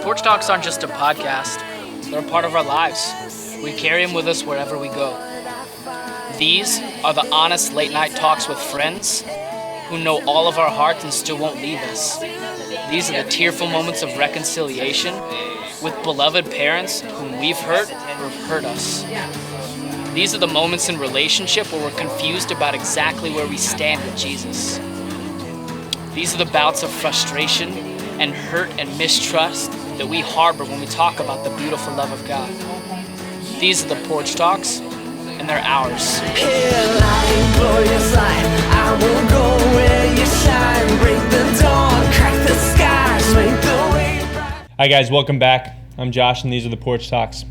Porch Talks aren't just a podcast. They're a part of our lives. We carry them with us wherever we go. These are the honest late-night talks with friends who know all of our hearts and still won't leave us. These are the tearful moments of reconciliation with beloved parents whom we've hurt or have hurt us. These are the moments in relationship where we're confused about exactly where we stand with Jesus. These are the bouts of frustration and hurt and mistrust that we harbor when we talk about the beautiful love of God. These are the Porch Talks, and they're ours. Hi guys, welcome back. I'm Josh, and these are the Porch Talks.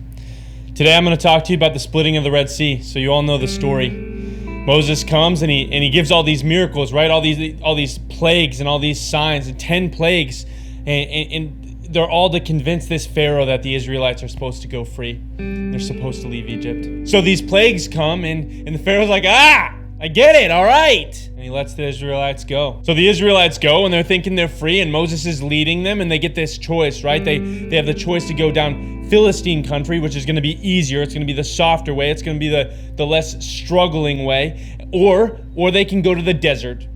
Today I'm going to talk to you about the splitting of the Red Sea. So you all know the story. Moses comes and he gives all these miracles, right? All these plagues and all these signs, and 10 plagues, and they're all to convince this Pharaoh that the Israelites are supposed to go free. They're supposed to leave Egypt. So these plagues come, and the Pharaoh's like, I get it, all right. And he lets the Israelites go. So the Israelites go, and they're thinking they're free, and Moses is leading them, and they get this choice, right? They have the choice to go down Philistine country, which is going to be easier. It's going to be the softer way. It's going to be the less struggling way. Or they can go to the desert,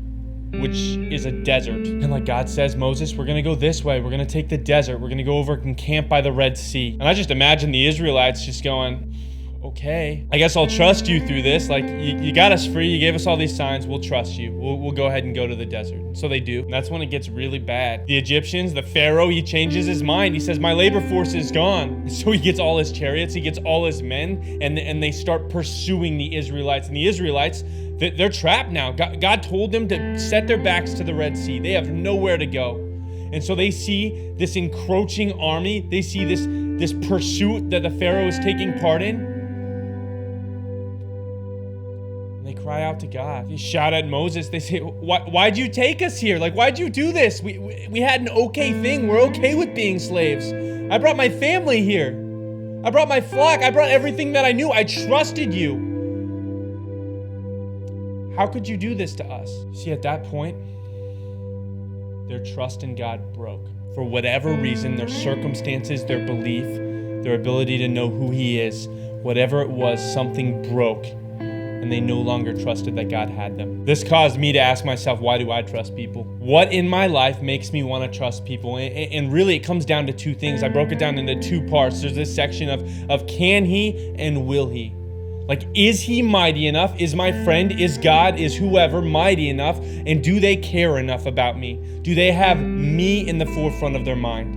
which is a desert. And like God says, Moses, we're going to go this way. We're going to take the desert. We're going to go over and camp by the Red Sea. And I just imagine the Israelites just going, okay, I guess I'll trust you through this. Like, you got us free. You gave us all these signs. We'll trust you. We'll go ahead and go to the desert. So they do. And that's when it gets really bad. The Egyptians, the Pharaoh, he changes his mind. He says, my labor force is gone. So he gets all his chariots. He gets all his men. And they start pursuing the Israelites. And the Israelites, they're trapped now. God told them to set their backs to the Red Sea. They have nowhere to go. And so they see this encroaching army. They see this pursuit that the Pharaoh is taking part in. They cry out to God. They shout at Moses. They say, why'd you take us here? Like, why'd you do this? We had an okay thing. We're okay with being slaves. I brought my family here. I brought my flock. I brought everything that I knew. I trusted you. How could you do this to us? See, at that point, their trust in God broke. For whatever reason, their circumstances, their belief, their ability to know who He is, whatever it was, something broke. And they no longer trusted that God had them. This caused me to ask myself, why do I trust people? What in my life makes me want to trust people? And really, it comes down to two things. I broke it down into two parts. There's this section of can He and will He? Like, is He mighty enough? Is my friend, is God, is whoever mighty enough? And do they care enough about me? Do they have me in the forefront of their mind?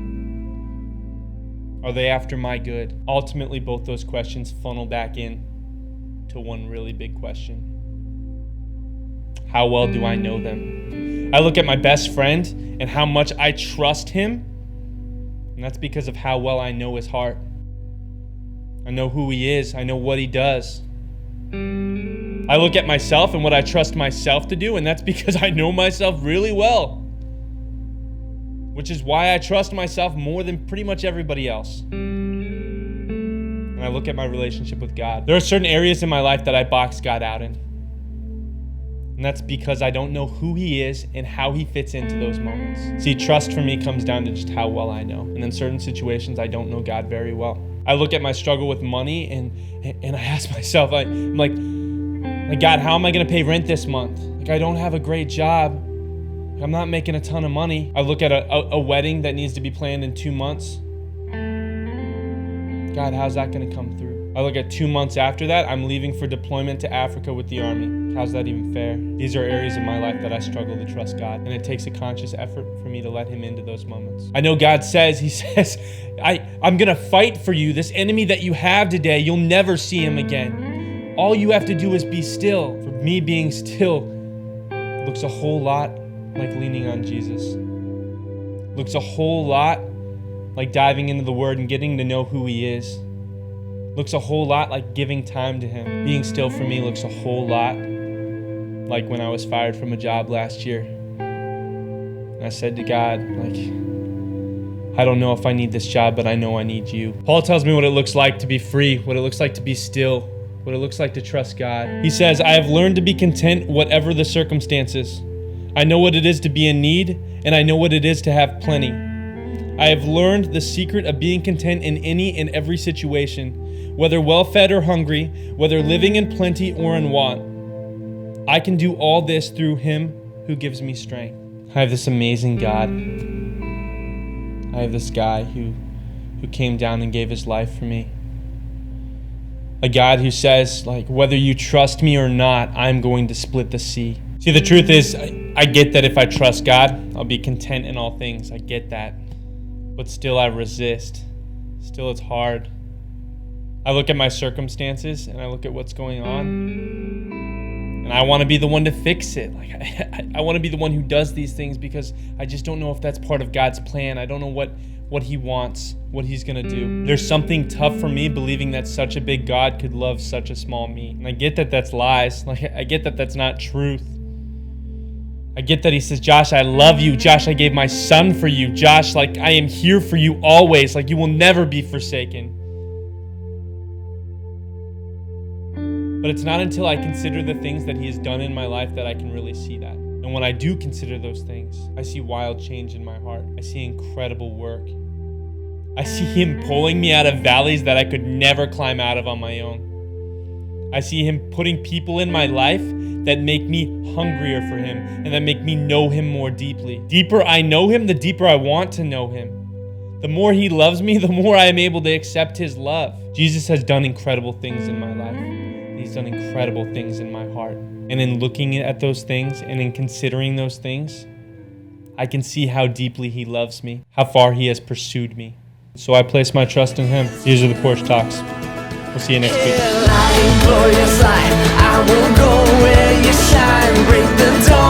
Are they after my good? Ultimately, both those questions funnel back in to one really big question. How well do I know them? I look at my best friend and how much I trust him, and that's because of how well I know his heart. I know who he is. I know what he does. I look at myself and what I trust myself to do, and that's because I know myself really well, which is why I trust myself more than pretty much everybody else. I look at my relationship with God. There are certain areas in my life that I box God out in. And that's because I don't know who He is and how He fits into those moments. See, trust for me comes down to just how well I know. And in certain situations, I don't know God very well. I look at my struggle with money and I ask myself, I'm like, God, how am I going to pay rent this month? Like, I don't have a great job. I'm not making a ton of money. I look at a wedding that needs to be planned in 2 months. God, how's that going to come through? I look at 2 months after that, I'm leaving for deployment to Africa with the Army. How's that even fair? These are areas of my life that I struggle to trust God, and it takes a conscious effort for me to let Him into those moments. I know God says, He says, I'm going to fight for you. This enemy that you have today, you'll never see him again. All you have to do is be still. For me, being still looks a whole lot like leaning on Jesus. Looks a whole lot like diving into the Word and getting to know who He is. Looks a whole lot like giving time to Him. Being still for me looks a whole lot like when I was fired from a job last year. And I said to God, I don't know if I need this job, but I know I need You. Paul tells me what it looks like to be free, what it looks like to be still, what it looks like to trust God. He says, I have learned to be content whatever the circumstances. I know what it is to be in need, and I know what it is to have plenty. I have learned the secret of being content in any and every situation, whether well-fed or hungry, whether living in plenty or in want. I can do all this through him who gives me strength. I have this amazing God. I have this guy who came down and gave his life for me. A God who says, like, whether you trust me or not, I'm going to split the sea. See, the truth is, I get that if I trust God, I'll be content in all things. I get that. But still I resist. Still it's hard. I look at my circumstances and I look at what's going on. And I want to be the one to fix it. Like I want to be the one who does these things because I just don't know if that's part of God's plan. I don't know what he wants, what he's going to do. There's something tough for me believing that such a big God could love such a small me. And I get that that's lies. Like I get that that's not truth. I get that he says, Josh, I love you. Josh, I gave my son for you. Josh, like I am here for you always. Like you will never be forsaken. But it's not until I consider the things that he has done in my life that I can really see that. And when I do consider those things, I see wild change in my heart. I see incredible work. I see him pulling me out of valleys that I could never climb out of on my own. I see him putting people in my life that make me hungrier for him and that make me know him more deeply. Deeper I know him, the deeper I want to know him. The more he loves me, the more I am able to accept his love. Jesus has done incredible things in my life. He's done incredible things in my heart. And in looking at those things and in considering those things, I can see how deeply he loves me, how far he has pursued me. So I place my trust in him. These are the Porch Talks. We'll see you next week. I will go where you shine, break the door.